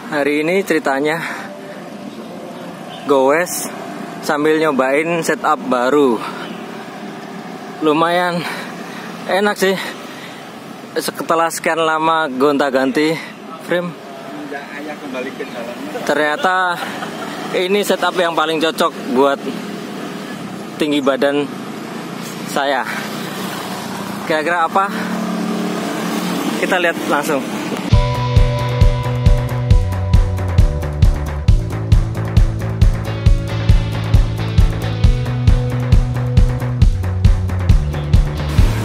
Hari ini ceritanya goes sambil nyobain setup baru. Lumayan enak sih. Setelah sekian lama gonta-ganti frame, ternyata ini setup yang paling cocok buat tinggi badan saya. Kira-kira apa? Kita lihat langsung.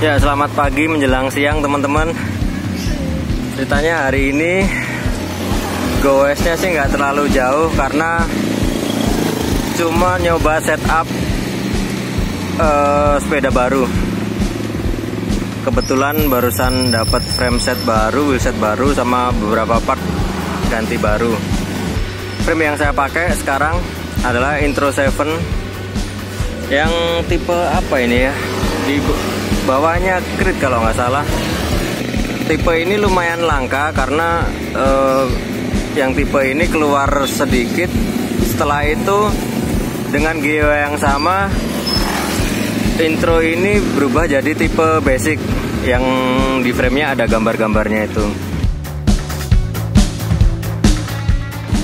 Ya, selamat pagi menjelang siang teman-teman. Ceritanya hari ini goesnya sih nggak terlalu jauh karena cuma nyoba setup sepeda baru. Kebetulan barusan dapat frame set baru, wheel set baru, sama beberapa part ganti baru. Frame yang saya pakai sekarang adalah Intro 7 yang tipe apa ini ya? Di bawahnya Creed kalau nggak salah. Tipe ini lumayan langka karena yang tipe ini keluar sedikit. Setelah itu dengan geo yang sama, Intro ini berubah jadi tipe basic yang di framenya ada gambar-gambarnya itu.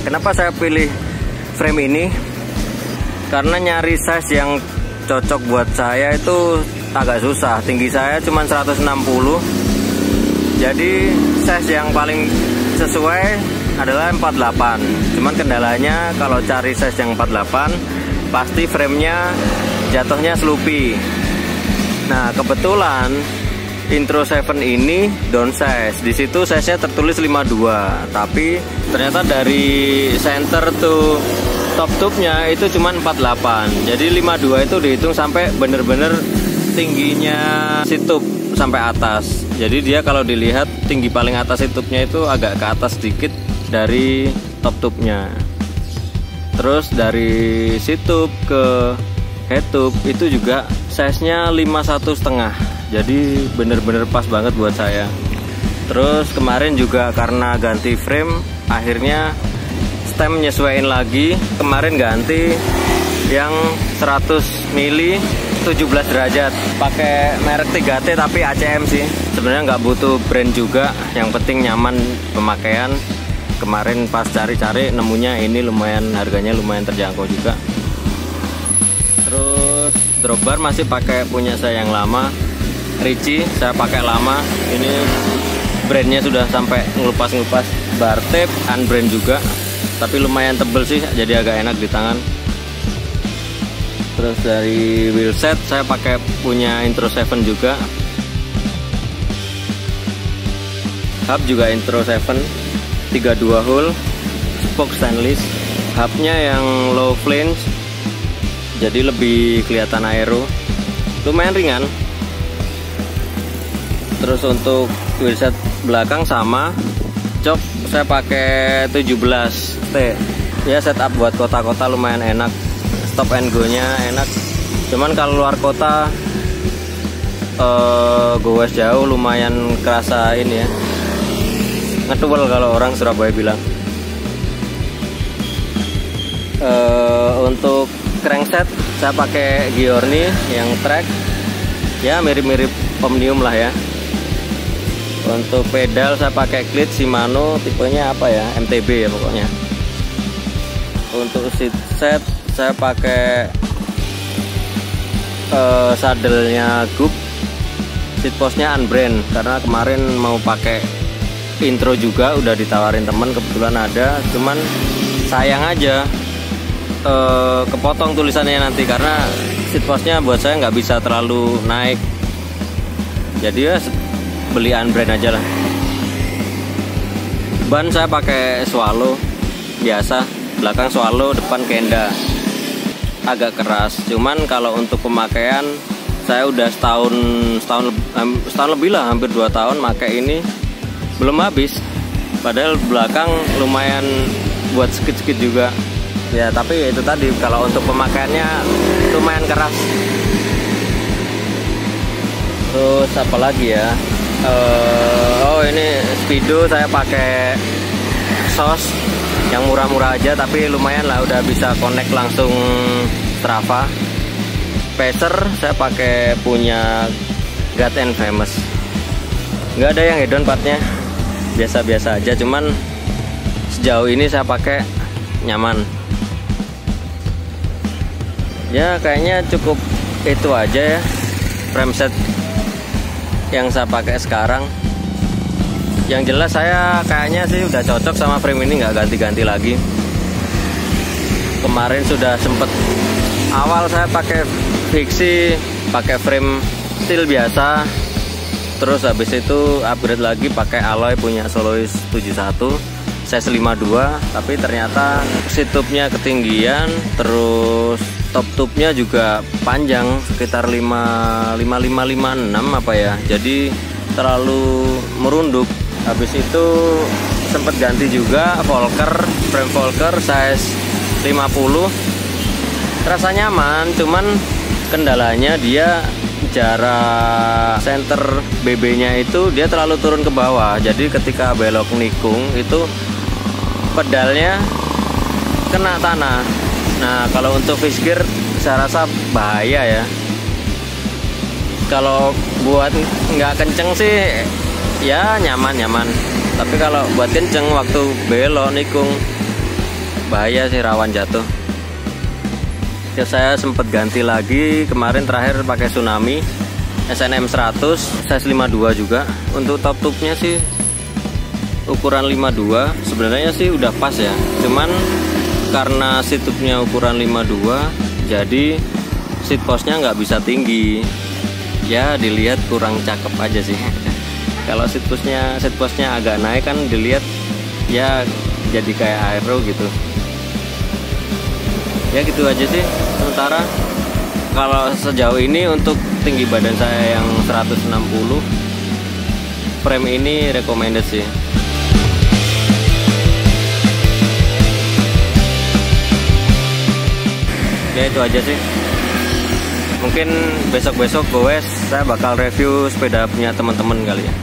Kenapa saya pilih frame ini? Karena nyari size yang cocok buat saya itu agak susah. Tinggi saya cuma 160. Jadi size yang paling sesuai adalah 48. Cuman kendalanya kalau cari size yang 48 pasti framenya jatuhnya sloopy. Nah, kebetulan Intro 7 ini downsize. Di situ size-nya tertulis 52, tapi ternyata dari center to top tube-nya itu cuma 48. Jadi 52 itu dihitung sampai bener-bener tingginya situp sampai atas. Jadi dia kalau dilihat tinggi paling atas situpnya itu agak ke atas sedikit dari top tube-nya. Terus dari situp ke head tube itu juga size-nya 51,5. Jadi bener-bener pas banget buat saya. Terus kemarin juga karena ganti frame, akhirnya stem nyesuaiin lagi. Kemarin ganti yang 100 mili 17 derajat, pakai merek 3T tapi ACM sih. Sebenarnya nggak butuh brand juga, yang penting nyaman pemakaian. Kemarin pas cari-cari nemunya ini lumayan, harganya lumayan terjangkau juga. Terus dropbar masih pakai punya saya yang lama, Ricci, saya pakai lama. Ini brandnya sudah sampai ngelupas-ngelupas. Bar tape unbrand juga, tapi lumayan tebel sih, jadi agak enak di tangan. Terus dari wheel set saya pakai punya Intro 7 juga. Hub juga Intro 7 32 hole, spoke stainless. Hubnya yang low flange, jadi lebih kelihatan aero. Lumayan ringan. Terus untuk wheel set belakang sama, jok saya pakai 17T. Ya, setup buat kota-kota lumayan enak. Stop and go nya enak. Cuman kalau luar kota goes jauh lumayan kerasa ini ya, ngetuel kalau orang Surabaya bilang. Untuk crankset saya pakai Giorni yang track, ya mirip-mirip Omnium lah ya. Untuk pedal saya pakai Cleat Shimano, tipenya apa ya, MTB ya pokoknya. Untuk seat set saya pakai sadelnya Goop, seat postnya unbrand karena kemarin mau pakai Intro juga, udah ditawarin temen, kebetulan ada, cuman sayang aja kepotong tulisannya nanti karena seat postnya buat saya nggak bisa terlalu naik, jadi ya beli unbrand aja lah. Ban saya pakai Swallow biasa, belakang Swallow, depan Kenda. Agak keras, cuman kalau untuk pemakaian saya udah setahun lebih lah, hampir 2 tahun pakai ini, belum habis. Padahal belakang lumayan buat skid-skid juga ya, tapi itu tadi kalau untuk pemakaiannya lumayan keras. Terus apa lagi ya, oh ini Speedo saya pakai Exhaust yang murah-murah aja, tapi lumayan lah, udah bisa connect langsung Strava. Pacer saya pakai punya God and Famous, nggak ada yang hedon partnya, biasa-biasa aja, cuman sejauh ini saya pakai nyaman. Ya kayaknya cukup itu aja ya frame set yang saya pakai sekarang. Yang jelas saya kayaknya sih udah cocok sama frame ini, nggak ganti-ganti lagi. Kemarin sudah sempet, awal saya pakai fiksi, pakai frame steel biasa, terus habis itu upgrade lagi pakai alloy punya Soloist 71 size 52, tapi ternyata seat tube-nya ketinggian, terus top tube-nya juga panjang sekitar 56 apa ya, jadi terlalu merunduk. Habis itu sempat ganti juga Volker, frame Volker size 50, rasa nyaman, cuman kendalanya dia jarak center BB-nya itu dia terlalu turun ke bawah, jadi ketika belok nikung itu pedalnya kena tanah. Nah kalau untuk fixed gear saya rasa bahaya ya. Kalau buat nggak kenceng sih ya nyaman-nyaman, tapi kalau buat kenceng waktu belok nikung bahaya sih, rawan jatuh. Ya saya sempat ganti lagi kemarin, terakhir pakai Tsunami SNM 100 size 52 juga. Untuk top tube-nya sih ukuran 52, sebenarnya sih udah pas ya, cuman karena seat tube-nya ukuran 52 jadi seat post-nya nggak bisa tinggi ya, dilihat kurang cakep aja sih. Kalau seat post-nya agak naik kan dilihat ya jadi kayak aero gitu. Ya gitu aja sih sementara. Kalau sejauh ini untuk tinggi badan saya yang 160, frame ini recommended sih. Ya itu aja sih. Mungkin besok-besok goes saya bakal review sepeda punya teman-teman kali ya.